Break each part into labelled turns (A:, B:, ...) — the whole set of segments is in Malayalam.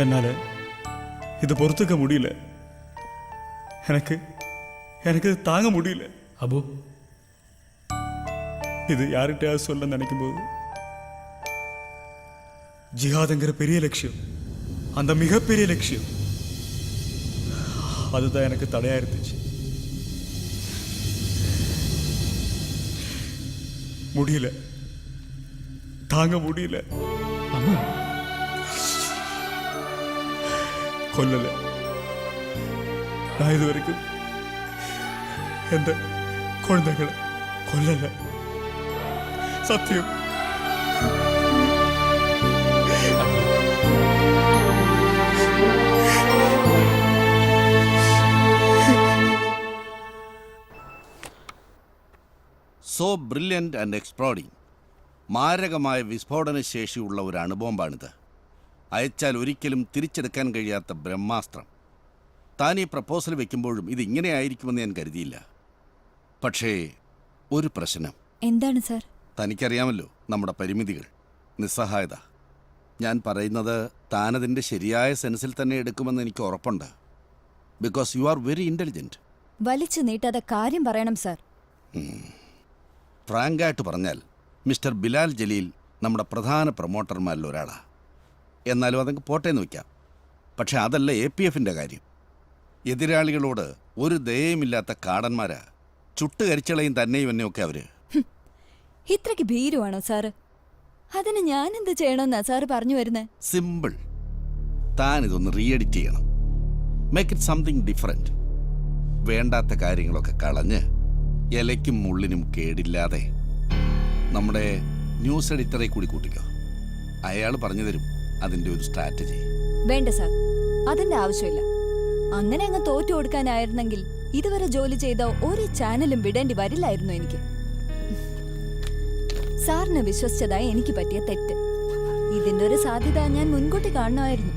A: என்னால் இது பொறுத்துக்க முடியல. எனக்கு எனக்கு இது தாங்க முடியல.
B: அபு,
A: இது யார்கிட்டயாவது சொல்ல நினைக்கும் போது ஜிஹாதுங்கிற பெரிய லட்சியம், அந்த மிகப்பெரிய லட்சியம், அதுதான் எனக்கு தடையா இருந்துச்சு. முடியல, தாங்க முடியல.
B: அபு,
A: கொல்லல. நான் இது வரைக்கும் எந்த குழந்தைகளை கொல்லல. சத்தியம்.
C: So brilliant and exploding. മാരകമായ വിസ്ഫോടന ശേഷിയുള്ള ഒരു അണുബോംബാണിത്. അയച്ചാൽ ഒരിക്കലും തിരിച്ചെടുക്കാൻ കഴിയാത്ത ബ്രഹ്മാസ്ത്രം. താൻ ഈ പ്രപ്പോസൽ വെക്കുമ്പോഴും ഇത് ഇങ്ങനെ ആയിരിക്കുമെന്ന് ഞാൻ കരുതിയില്ല. പക്ഷേ ഒരു പ്രശ്നം.
D: എന്താണ് സാർ?
C: തനിക്കറിയാമല്ലോ നമ്മുടെ പരിമിതികൾ, നിസ്സഹായത. ഞാൻ പറയുന്നത് താനതിൻ്റെ ശരിയായ സെൻസിൽ തന്നെ എടുക്കുമെന്ന് എനിക്ക് ഉറപ്പുണ്ട്. Because you are very intelligent.
D: വലിച്ചു നീട്ടാതെ കാര്യം പറയണം സാർ.
C: ഫ്രാങ്കായിട്ട് പറഞ്ഞാൽ മിസ്റ്റർ ബിലാൽ ജലീൽ നമ്മുടെ പ്രധാന പ്രൊമോട്ടർമാരിൽ ഒരാളാണ്. എന്നാലും അതങ്ങ് പോട്ടേന്ന് വയ്ക്കാം. പക്ഷെ അതല്ല APFൻ്റെ കാര്യം. എതിരാളികളോട് ഒരു ദയയുമില്ലാത്ത കാടന്മാരാ. ചുട്ടുകരിച്ചളയും തന്നെയും എന്നെയൊക്കെ അവർ.
D: ഇത്രയ്ക്ക് ഭീരുവാണോ സാറ്? അതിന് ഞാൻ എന്ത് ചെയ്യണമെന്നാ സാറ് പറഞ്ഞു വരുന്നത്?
C: സിമ്പിൾ. താൻ ഇതൊന്ന് റീഎഡിറ്റ് ചെയ്യണം. Make it something different. വേണ്ടാത്ത കാര്യങ്ങളൊക്കെ കളഞ്ഞ് ഇലയ്ക്കും മുള്ളിനും കേടില്ലാതെ നമ്മുടെ ന്യൂസ് എഡിറ്ററെ കൂടി കൂട്ടിക്കോ. അയാൾ പറഞ്ഞു തരും അതിൻ്റെ ഒരു സ്ട്രാറ്റജി.
D: വേണ്ട സാർ, അതിന്റെ ആവശ്യമില്ല. അങ്ങനെ അങ്ങ് തോറ്റു കൊടുക്കാനായിരുന്നെങ്കിൽ ഇതുവരെ ജോലി ചെയ്ത ഒരു ചാനലും വിടേണ്ടി വരില്ലായിരുന്നു എനിക്ക്. സാറിനെ വിശ്വസിച്ചതായി എനിക്ക് പറ്റിയ തെറ്റ്. ഇതിന്റെ ഒരു സാധ്യത ഞാൻ മുൻകൂട്ടി കാണണമായിരുന്നു.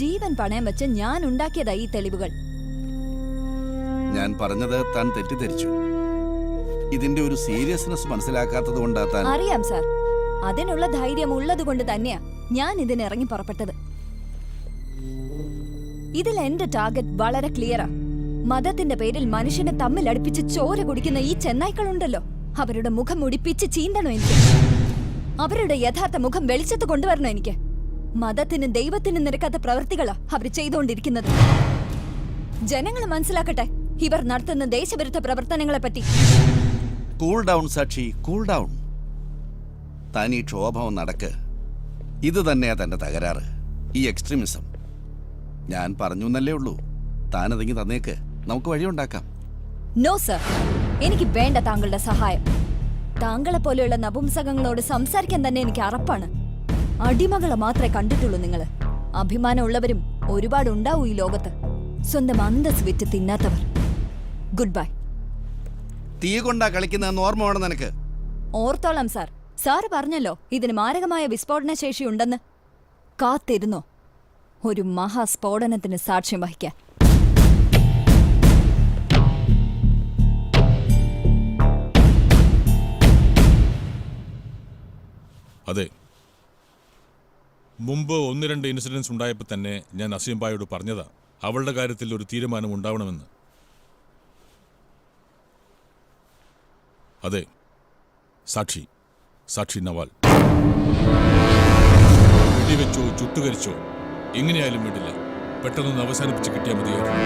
D: ജീവൻ പണയം വെച്ച് ഞാൻ ഉണ്ടാക്കിയതായി ഈ തെളിവുകൾ.
C: ഞാൻ പറഞ്ഞത് താൻ തെറ്റിദ്ധരിച്ചു. ഇതിന്റെ ഒരു സീരിയസ്നെസ് മനസ്സിലാക്കാത്തത് കൊണ്ടാ താൻ.
D: അറിയാം സാർ, അതിനുള്ള ധൈര്യം ഉള്ളത് കൊണ്ട് തന്നെയാ ഞാൻ ഇതിന് ഇറങ്ങി പുറപ്പെട്ടത്. ഇതിൽ എന്റെ ടാർഗറ്റ് വളരെ ക്ലിയറാ. മതത്തിന്റെ പേരിൽ മനുഷ്യനെ തമ്മിൽ അടുപ്പിച്ച് ചോര കുടിക്കുന്ന ഈ ചെന്നായ്ക്കളുണ്ടല്ലോ, അവരുടെ മുഖം മുടിപ്പിച്ച് ചീന്തണം എനിക്ക്. അവരുടെ യഥാർത്ഥ മുഖം വെളിച്ചത്ത് കൊണ്ടുവരണം എനിക്ക്. മതത്തിനും ദൈവത്തിനും നിരക്കാത്ത പ്രവൃത്തികളാ അവർ ചെയ്തുകൊണ്ടിരിക്കുന്നത്. ജനങ്ങൾ മനസ്സിലാക്കട്ടെ ഇവർ നടത്തുന്ന ദേശവിരുദ്ധ പ്രവർത്തനങ്ങളെ പറ്റി.
C: കൂൾ ഡൗൺ സാക്ഷി, കൂൾ ഡൗൺ. താൻ ഈ ക്ഷോഭം നടക്ക്. ഇത് തന്നെയാ തന്റെ തകരാറ്, ഈ എക്സ്ട്രീമിസം. ഞാൻ പറഞ്ഞു എന്നല്ലേ ഉള്ളൂ. താനതെങ്കിൽ തന്നേക്ക്, നമുക്ക് വഴിയുണ്ടാക്കാം.
D: നോ സർ, എനിക്ക് വേണ്ട താങ്കളുടെ സഹായം. താങ്കളെ പോലെയുള്ള നപുംസകങ്ങളോട് സംസാരിക്കാൻ തന്നെ എനിക്ക് അറപ്പാണ്. അടിമകളെ മാത്രമേ കണ്ടിട്ടുള്ളൂ നിങ്ങൾ. അഭിമാനമുള്ളവരും ഒരുപാടുണ്ടാവൂ ഈ ലോകത്ത്. സ്വന്തം അന്തസ് വിറ്റ് തിന്നാത്തവർ. Good bye.
C: തീ കൊണ്ടാ കളിക്കുന്നതെന്ന് ഓർമ്മ വേണം നിനക്ക്.
D: ഓർത്തോളാം സാർ. സാറ് പറഞ്ഞല്ലോ ഇതിന് മാരകമായ വിസ്ഫോടന ശേഷിയുണ്ടെന്ന്. കാത്തിരുന്നോ ഒരു മഹാസ്ഫോടനത്തിന് സാക്ഷ്യം വഹിക്കാൻ.
E: അതെ, മുമ്പ് 1-2 ഇൻസിഡൻസ് ഉണ്ടായപ്പോൾ തന്നെ ഞാൻ അസീംബായോട് പറഞ്ഞതാ അവളുടെ കാര്യത്തിൽ ഒരു തീരുമാനം ഉണ്ടാവണമെന്ന്. അതെ, സാക്ഷി, സാക്ഷി നവാൽ. വെടിവെച്ചോ ചുട്ടുകരിച്ചോ എങ്ങനെയായാലും വേണ്ടില്ല, പെട്ടെന്നൊന്ന് അവസാനിപ്പിച്ച് കിട്ടിയാൽ മതിയായിരുന്നു.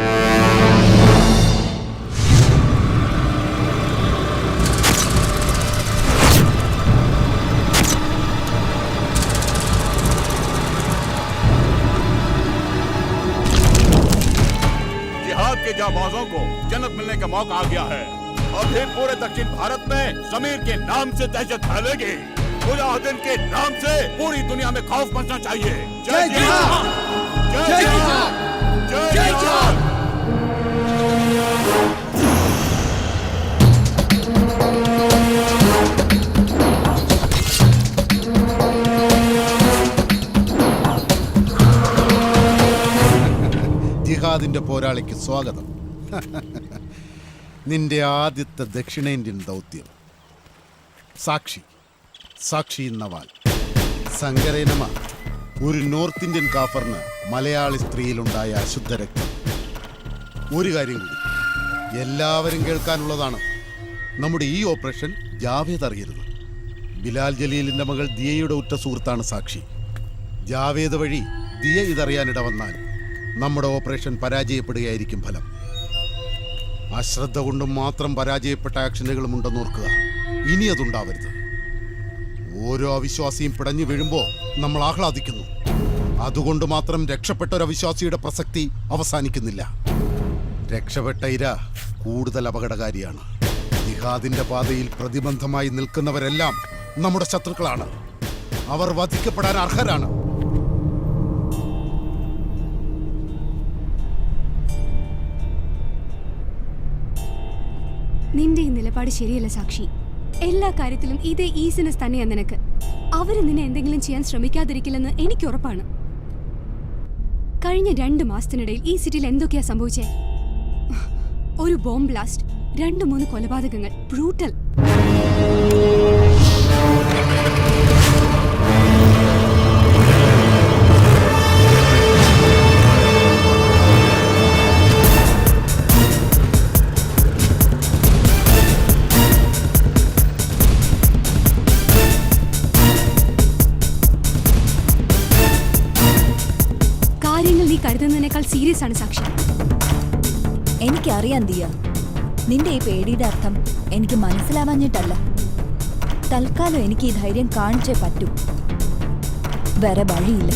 F: जिहाद के जाबाजों को जन्नत मिलने का मौका आ गया है। अभी पूरे दक्षिण भारत में समीर के नाम से दहशत फैलेगी। मुजाहिदीन के नाम से पूरी दुनिया में खौफ मचना चाहिए। जय जिहाद, जय जिहाद, जय जिहाद।
G: ജിഹാദിന്റെ പോരാളിക്ക് സ്വാഗതം. നിന്റെ ആദ്യത്തെ ദക്ഷിണേന്ത്യൻ ദൗത്യം. സാക്ഷി, സാക്ഷി നവാൽ. സങ്കരേനമ. ഒരു നോർത്ത് ഇന്ത്യൻ കാഫറിന് മലയാളി സ്ത്രീയിലുണ്ടായ അശുദ്ധ രക്തം. ഒരു കാര്യം കൂടി എല്ലാവരും കേൾക്കാനുള്ളതാണ്. നമ്മുടെ ഈ ഓപ്പറേഷൻ ജാവേദ് അറിയരുത്. ബിലാൽ ജലീലിന്റെ മകൾ ദിയയുടെ ഉറ്റ സുഹൃത്താണ് സാക്ഷി. ജാവേദ് വഴി ദിയ ഇതറിയാനിട വന്നാൽ നമ്മുടെ ഓപ്പറേഷൻ പരാജയപ്പെടുകയായിരിക്കും ഫലം. അശ്രദ്ധ കൊണ്ടും മാത്രം പരാജയപ്പെട്ട ആക്ഷനുകളും ഉണ്ടെന്ന് ഓർക്കുക. ഇനി അതുണ്ടാവരുത്. ഓരോ അവിശ്വാസിയും പിടഞ്ഞു വീഴുമ്പോൾ നമ്മൾ ആഹ്ലാദിക്കുന്നു. അതുകൊണ്ട് മാത്രം രക്ഷപ്പെട്ട ഒരു അവിശ്വാസിയുടെ പ്രസക്തി അവസാനിക്കുന്നില്ല. രക്ഷപ്പെട്ട ഇര കൂടുതൽ അപകടകാരിയാണ്. ജിഹാദിന്റെ പാതയിൽ പ്രതിബന്ധമായി നിൽക്കുന്നവരെല്ലാം നമ്മുടെ ശത്രുക്കളാണ്. അവർ വധിക്കപ്പെടാൻ അർഹരാണ്.
B: നിന്റെ ഈ നിലപാട് ശരിയല്ല സാക്ഷി. എല്ലാ കാര്യത്തിലും ഇതേ ഈസിനസ് തന്നെയാ നിനക്ക്. അവര് നിന്നെ എന്തെങ്കിലും ചെയ്യാൻ ശ്രമിക്കാതിരിക്കില്ലെന്ന് എനിക്ക് ഉറപ്പാണ്. കഴിഞ്ഞ 2 മാസത്തിനിടയിൽ ഈ സിറ്റിയിൽ എന്തൊക്കെയാ സംഭവിച്ചേ? ഒരു ബോംബ് ബ്ലാസ്റ്റ്, 2-3 കൊലപാതകങ്ങൾ, ബ്രൂട്ടൽ. കാര്യങ്ങൾ നീ കരുതുന്നതിനേക്കാൾ സീരിയസ് ആണ് സാക്ഷി.
D: എനിക്കറിയാം ദിയ, നിന്റെ ഈ പേടിയുടെ അർത്ഥം എനിക്ക് മനസ്സിലാവാഞ്ഞിട്ടല്ല. തൽക്കാലം എനിക്ക് ഈ ധൈര്യം കാണിച്ചേ പറ്റൂ. വേറെ വഴിയില്ല.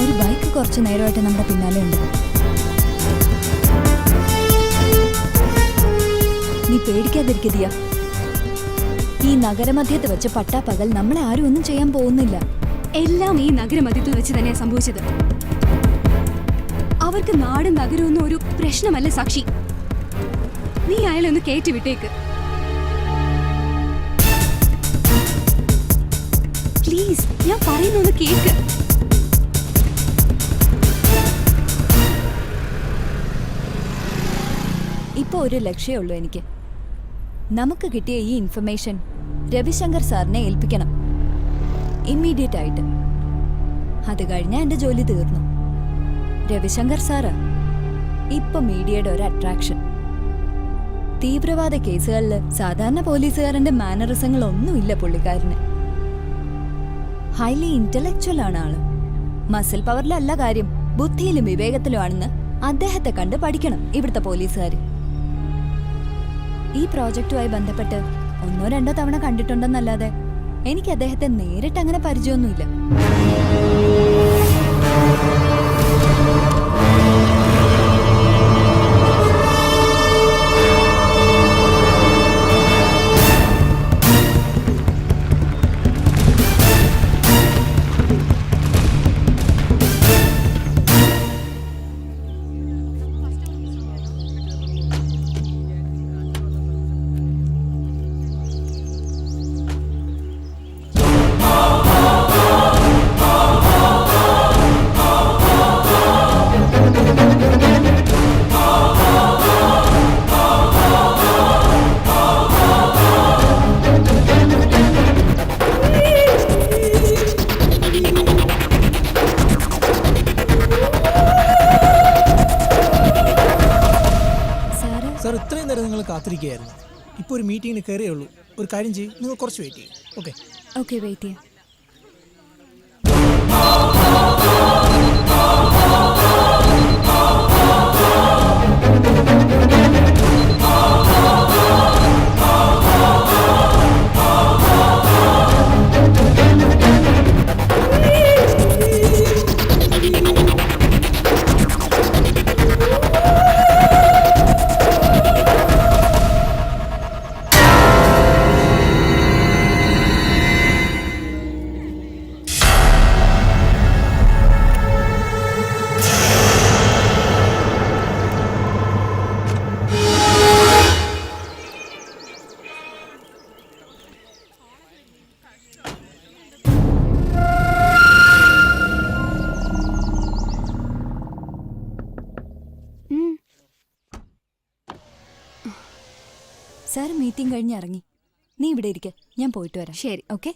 D: ഒരു ബൈക്ക് കുറച്ചു നേരമായിട്ട് നമ്മുടെ പിന്നാലെ ഉണ്ട്. നീ പേടിക്കാതിരിക്കുക ദിയ. ഈ നഗരമധ്യത്ത് വെച്ച് പട്ടാപ്പകൽ നമ്മളെ ആരും ഒന്നും ചെയ്യാൻ പോകുന്നില്ല.
B: എല്ലാം ഈ നഗരമധ്യത്തിൽ വെച്ച് തന്നെയാ സംഭവിച്ചത്. അവർക്ക് നാടും നഗരമൊന്നും ഒരു പ്രശ്നമല്ല സാക്ഷി. നീ അയാളെ ഒന്ന് കയറ്റി വിട്ടേക്ക് പ്ലീസ്. ഞാൻ പറയുന്നൊന്ന് കേക്ക്.
D: ഇപ്പൊ ഒരു ലക്ഷ്യമേ ഉള്ളൂ എനിക്ക്. നമുക്ക് കിട്ടിയ ഈ ഇൻഫർമേഷൻ രവിശങ്കർ സാറിനെ ഏൽപ്പിക്കണം, ഇമ്മീഡിയറ്റ് ആയിട്ട്. അത് കഴിഞ്ഞാൽ എന്റെ ജോലി തീർന്നു. രവിശങ്കർ സാറ് ഇപ്പൊ മീഡിയയുടെ ഒരു അട്രാക്ഷൻ. തീവ്രവാദ കേസുകളിൽ സാധാരണ പോലീസുകാരന്റെ മാനറിസങ്ങളൊന്നുമില്ല പുള്ളിക്കാരന്. ഹൈലി ഇന്റലക്ച്വൽ ആണ് ആള്. മസിൽ പവറിലല്ല കാര്യം, ബുദ്ധിയിലും വിവേകത്തിലും ആണെന്ന് അദ്ദേഹത്തെ കണ്ട് പഠിക്കണം ഇവിടുത്തെ പോലീസുകാർ. ഈ പ്രോജക്റ്റുമായി ബന്ധപ്പെട്ട് 1-2 തവണ കണ്ടിട്ടുണ്ടെന്നല്ലാതെ എനിക്ക് അദ്ദേഹത്തെ നേരിട്ട് അങ്ങനെ പരിചയമൊന്നുമില്ല.
H: സാർ ഇത്രയും നേരം നിങ്ങൾ കാത്തിരിക്കുകയായിരുന്നു. ഇപ്പോൾ ഒരു മീറ്റിങ്ങിന് കയറിയേ ഉള്ളൂ. ഒരു കാര്യം ചെയ്യും, നിങ്ങൾ കുറച്ച് വെയിറ്റ് ചെയ്യും. ഓക്കെ
D: ഓക്കെ, വെയിറ്റ് ചെയ്യാം. സാർ മീറ്റിംഗ് കഴിഞ്ഞ് ഇറങ്ങി. നീ ഇവിടെ ഇരിക്ക, ഞാൻ പോയിട്ട് വരാം.
B: ശരി.
D: ഓക്കെ.